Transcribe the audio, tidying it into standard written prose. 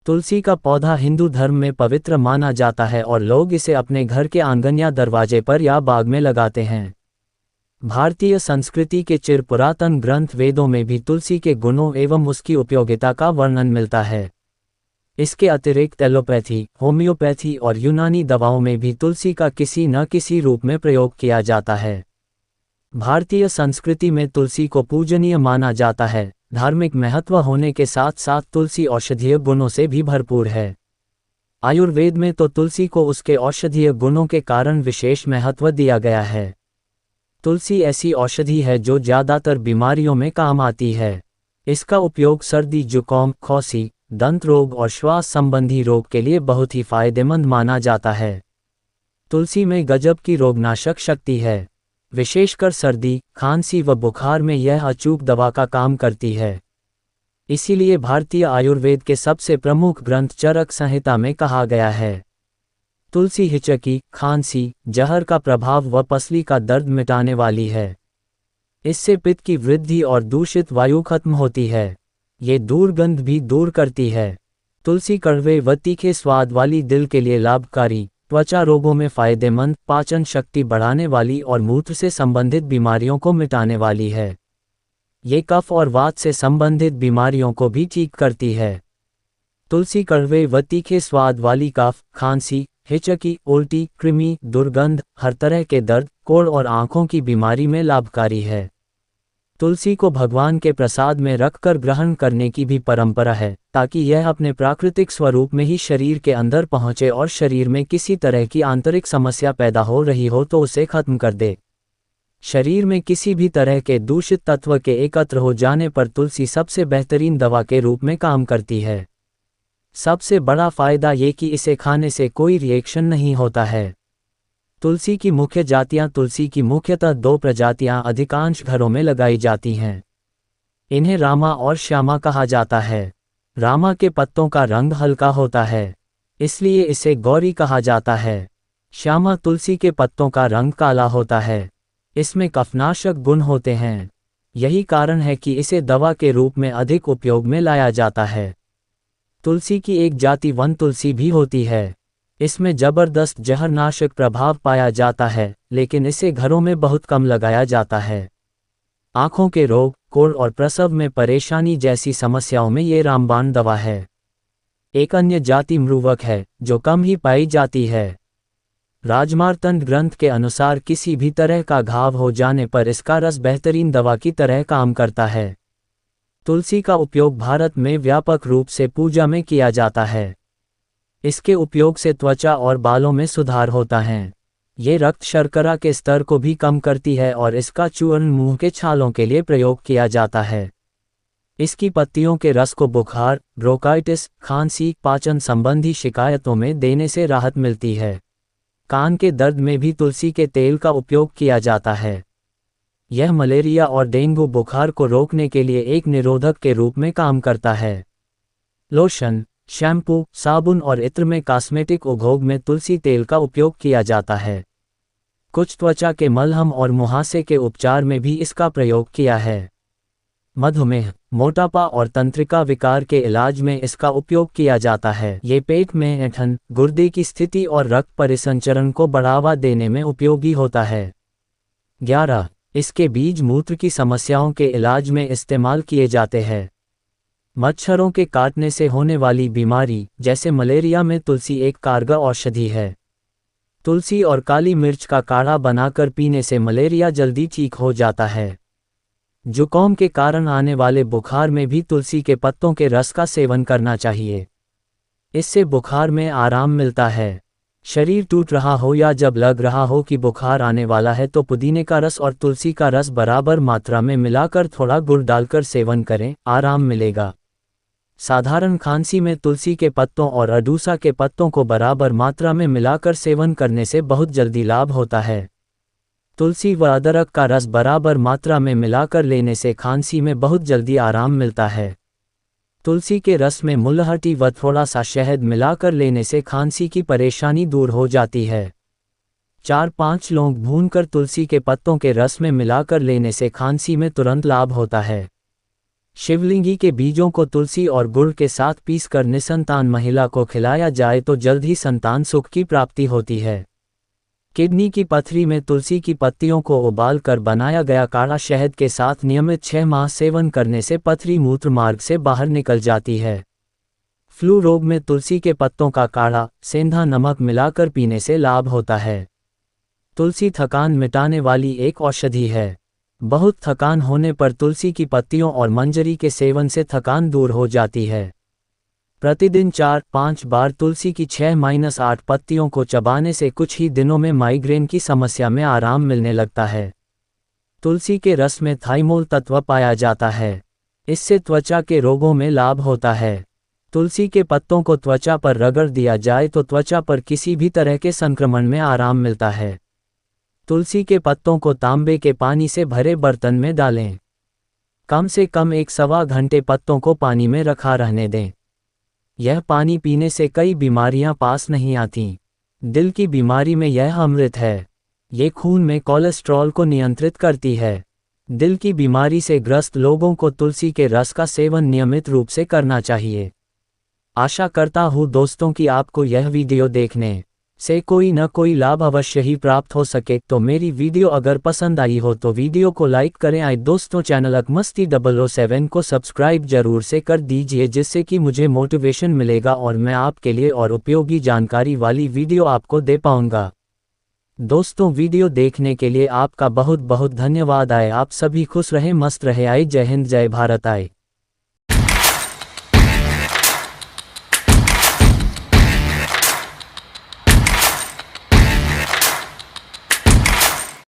तुलसी का पौधा हिंदू धर्म में पवित्र माना जाता है और लोग इसे अपने घर के आंगन या दरवाजे पर या बाग में लगाते हैं। भारतीय संस्कृति के चिर पुरातन ग्रंथ वेदों में भी तुलसी के गुणों एवं उसकी उपयोगिता का वर्णन मिलता है। इसके अतिरिक्त एलोपैथी, होम्योपैथी और यूनानी दवाओं में भी तुलसी का किसी न किसी रूप में प्रयोग किया जाता है। भारतीय संस्कृति में तुलसी को पूजनीय माना जाता है। धार्मिक महत्व होने के साथ साथ तुलसी औषधीय गुणों से भी भरपूर है। आयुर्वेद में तो तुलसी को उसके औषधीय गुणों के कारण विशेष महत्व दिया गया है। तुलसी ऐसी औषधि है जो ज़्यादातर बीमारियों में काम आती है। इसका उपयोग सर्दी, जुकाम, खांसी, दंत रोग और श्वास संबंधी रोग के लिए बहुत ही फायदेमंद माना जाता है। तुलसी में गजब की रोगनाशक शक्ति है। विशेषकर सर्दी, खांसी व बुखार में यह अचूक दवा का काम करती है। इसीलिए भारतीय आयुर्वेद के सबसे प्रमुख ग्रंथ चरक संहिता में कहा गया है, तुलसी हिचकी, खांसी, जहर का प्रभाव व पसली का दर्द मिटाने वाली है। इससे पित्त की वृद्धि और दूषित वायु खत्म होती है। ये दुर्गंध भी दूर करती है। तुलसी कड़वे व तीखे स्वाद वाली, दिल के लिए लाभकारी, त्वचा रोगों में फायदेमंद, पाचन शक्ति बढ़ाने वाली और मूत्र से संबंधित बीमारियों को मिटाने वाली है। ये कफ और वात से संबंधित बीमारियों को भी ठीक करती है। तुलसी कड़वे व तीखे स्वाद वाली कफ, खांसी, हिचकी, उल्टी, कृमि, दुर्गंध, हर तरह के दर्द, कोढ़ और आंखों की बीमारी में लाभकारी है। तुलसी को भगवान के प्रसाद में रखकर ग्रहण करने की भी परंपरा है, ताकि यह अपने प्राकृतिक स्वरूप में ही शरीर के अंदर पहुंचे और शरीर में किसी तरह की आंतरिक समस्या पैदा हो रही हो तो उसे खत्म कर दे। शरीर में किसी भी तरह के दूषित तत्व के एकत्र हो जाने पर तुलसी सबसे बेहतरीन दवा के रूप में काम करती है। सबसे बड़ा फायदा ये कि इसे खाने से कोई रिएक्शन नहीं होता है। तुलसी की मुख्य जातियां, तुलसी की मुख्यतः 2 प्रजातियां अधिकांश घरों में लगाई जाती हैं। इन्हें रामा और श्यामा कहा जाता है। रामा के पत्तों का रंग हल्का होता है, इसलिए इसे गौरी कहा जाता है। श्यामा तुलसी के पत्तों का रंग काला होता है। इसमें कफनाशक गुण होते हैं। यही कारण है कि इसे दवा के रूप में अधिक उपयोग में लाया जाता है। तुलसी की एक जाति वन तुलसी भी होती है। इसमें जबरदस्त जहरनाशक प्रभाव पाया जाता है, लेकिन इसे घरों में बहुत कम लगाया जाता है। आँखों के रोग, कोढ़ और प्रसव में परेशानी जैसी समस्याओं में ये रामबाण दवा है। एक अन्य जाति मृवक है, जो कम ही पाई जाती है। राजमार्तंड ग्रंथ के अनुसार किसी भी तरह का घाव हो जाने पर इसका रस बेहतरीन दवा की तरह काम करता है। तुलसी का उपयोग भारत में व्यापक रूप से पूजा में किया जाता है। इसके उपयोग से त्वचा और बालों में सुधार होता है। ये रक्त शर्करा के स्तर को भी कम करती है और इसका चूर्ण मुंह के छालों के लिए प्रयोग किया जाता है। इसकी पत्तियों के रस को बुखार, ब्रोंकाइटिस, खांसी, पाचन संबंधी शिकायतों में देने से राहत मिलती है। कान के दर्द में भी तुलसी के तेल का उपयोग किया जाता है। यह मलेरिया और डेंगू बुखार को रोकने के लिए एक निरोधक के रूप में काम करता है। लोशन, शैम्पू, साबुन और इत्र में कॉस्मेटिक उद्योग में तुलसी तेल का उपयोग किया जाता है। कुछ त्वचा के मलहम और मुहासे के उपचार में भी इसका प्रयोग किया है। मधुमेह, मोटापा और तंत्रिका विकार के इलाज में इसका उपयोग किया जाता है। ये पेट में ऐंठन, गुर्दे की स्थिति और रक्त परिसंचरण को बढ़ावा देने में उपयोगी होता है। 11. इसके बीज मूत्र की समस्याओं के इलाज में इस्तेमाल किए जाते हैं। मच्छरों के काटने से होने वाली बीमारी जैसे मलेरिया में तुलसी एक कारगर औषधि है। तुलसी और काली मिर्च का काढ़ा बनाकर पीने से मलेरिया जल्दी ठीक हो जाता है। जुकाम के कारण आने वाले बुखार में भी तुलसी के पत्तों के रस का सेवन करना चाहिए। इससे बुखार में आराम मिलता है। शरीर टूट रहा हो या जब लग रहा हो कि बुखार आने वाला है तो पुदीने का रस और तुलसी का रस बराबर मात्रा में मिलाकर थोड़ा गुड़ डालकर सेवन करें, आराम मिलेगा। साधारण खांसी में तुलसी के पत्तों और अडूसा के पत्तों को बराबर मात्रा में मिलाकर सेवन करने से बहुत जल्दी लाभ होता है। तुलसी व अदरक का रस बराबर मात्रा में मिलाकर लेने से खांसी में बहुत जल्दी आराम मिलता है। तुलसी के रस में मुलहटी व थोड़ा सा शहद मिलाकर लेने से खांसी की परेशानी दूर हो जाती है। 4-5 लौंग भूनकर तुलसी के पत्तों के रस में मिलाकर लेने से खांसी में तुरंत लाभ होता है। शिवलिंगी के बीजों को तुलसी और गुड़ के साथ पीसकर निसंतान महिला को खिलाया जाए तो जल्द ही संतान सुख की प्राप्ति होती है। किडनी की पथरी में तुलसी की पत्तियों को उबाल कर बनाया गया काढ़ा शहद के साथ नियमित 6 माह सेवन करने से पथरी मूत्र मार्ग से बाहर निकल जाती है। फ्लू रोग में तुलसी के पत्तों का काढ़ा सेंधा नमक मिलाकर पीने से लाभ होता है। तुलसी थकान मिटाने वाली एक औषधि है। बहुत थकान होने पर तुलसी की पत्तियों और मंजरी के सेवन से थकान दूर हो जाती है। प्रतिदिन 4-5 बार तुलसी की 6-8 पत्तियों को चबाने से कुछ ही दिनों में माइग्रेन की समस्या में आराम मिलने लगता है। तुलसी के रस में थाइमोल तत्व पाया जाता है। इससे त्वचा के रोगों में लाभ होता है। तुलसी के पत्तों को त्वचा पर रगड़ दिया जाए तो त्वचा पर किसी भी तरह के संक्रमण में आराम मिलता है। तुलसी के पत्तों को तांबे के पानी से भरे बर्तन में डालें। कम से कम 1-1.25 घंटे पत्तों को पानी में रखा रहने दें। यह पानी पीने से कई बीमारियां पास नहीं आती। दिल की बीमारी में यह अमृत है। ये खून में कोलेस्ट्रॉल को नियंत्रित करती है। दिल की बीमारी से ग्रस्त लोगों को तुलसी के रस का सेवन नियमित रूप से करना चाहिए। आशा करता हूँ दोस्तों कि आपको यह वीडियो देखने से कोई न कोई लाभ अवश्य ही प्राप्त हो सके। तो मेरी वीडियो अगर पसंद आई हो तो वीडियो को लाइक करें। आए दोस्तों, चैनल अकमस्ती 007 को सब्सक्राइब जरूर से कर दीजिए, जिससे कि मुझे मोटिवेशन मिलेगा और मैं आपके लिए और उपयोगी जानकारी वाली वीडियो आपको दे पाऊंगा। दोस्तों, वीडियो देखने के लिए आपका बहुत बहुत धन्यवाद। आए आप सभी खुश रहे, मस्त रहे। आए जय हिंद, जय भारत। आए।